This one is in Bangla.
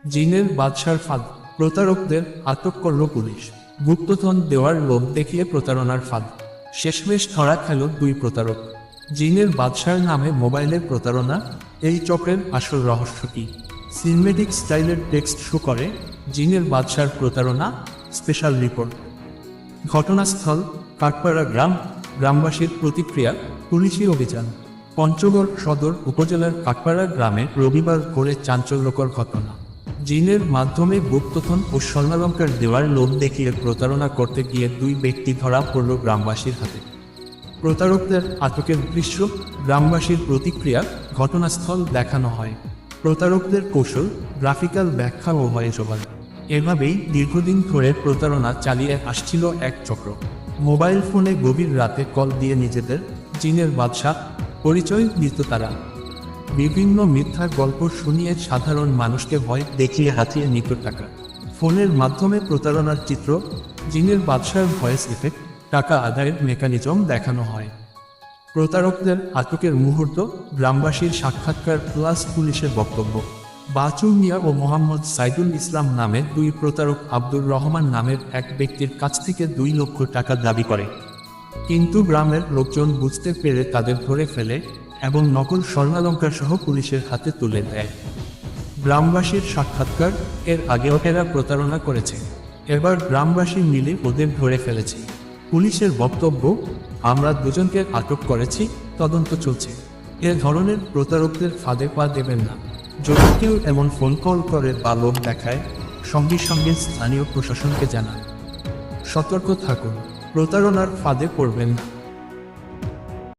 জিনের বাদশার ফাঁদ, প্রতারকদের আটক করল পুলিশ। গুপ্তধন দেওয়ার লোভ দেখিয়ে প্রতারণার ফাঁদ, শেষমেশ ধরা খেল দুই প্রতারক। জিনের বাদশার নামে মোবাইলের প্রতারণা, এই চক্রের আসল রহস্য কি? সিনেমেটিক স্টাইলের টেক্সট শো করে জিনের বাদশার প্রতারণা, স্পেশাল রিপোর্ট। ঘটনাস্থল কাঠপাড়া গ্রাম, গ্রামবাসীর প্রতিক্রিয়া, পুলিশি অভিযান। পঞ্চগড় সদর উপজেলার কাঠপাড়া গ্রামে রবিবার ভোরে চাঞ্চল্যকর ঘটনা। জিনের মাধ্যমে গুপ্তধন ও স্বর্ণালঙ্কার দেওয়ার লোভ দেখিয়ে প্রতারণা করতে গিয়ে দুই ব্যক্তি ধরা পড়ল গ্রামবাসীর হাতে। প্রতারকদের আটকের দৃশ্য, গ্রামবাসীর প্রতিক্রিয়া, ঘটনাস্থল দেখানো হয়। প্রতারকদের কৌশল, গ্রাফিক্যাল ব্যাখ্যা ও ভয়ে জবাব। এভাবেই দীর্ঘদিন ধরে প্রতারণা চালিয়ে আসছিল এক চক্র। মোবাইল ফোনে গভীর রাতে কল দিয়ে নিজেদের জিনের বাদশা পরিচয় দিত তারা। বিভিন্ন মিথ্যা গল্প শুনিয়ে সাধারণ মানুষকে ভয় দেখিয়ে হাতিয়ে নিত টাকা। ফোনের মাধ্যমে প্রতারণার চিত্র, জিনের বাদশার ভয়েস এফেক্ট, টাকা আদায়ের মেকানিজম দেখানো হয়। প্রতারকদের আটকের মুহূর্ত, গ্রামবাসীর সাক্ষাৎকার প্লাস পুলিশের বক্তব্য। বাচু মিয়া ও মোহাম্মদ সাইদুল ইসলাম নামে দুই প্রতারক আব্দুর রহমান নামের এক ব্যক্তির কাছ থেকে 2 লক্ষ টাকা দাবি করে। কিন্তু গ্রামের লোকজন বুঝতে পেরে তাদের ধরে ফেলে এবং নকল স্বর্ণালঙ্কার সহ পুলিশের হাতে তুলে দেয়। গ্রামবাসীর সাক্ষাৎকার, এর আগেও এরা প্রতারণা করেছে, এবার গ্রামবাসী মিলে ওদের ধরে ফেলেছে। পুলিশের বক্তব্য, আমরা দুজনকে আটক করেছি, তদন্ত চলছে। এ ধরনের প্রতারকদের ফাঁদে পা দেবেন না। যদি কেউ এমন ফোন কল করে বা লোভ দেখায়, সঙ্গে সঙ্গে স্থানীয় প্রশাসনকে জানান। সতর্ক থাকুন, প্রতারণার ফাঁদে পড়বেন না।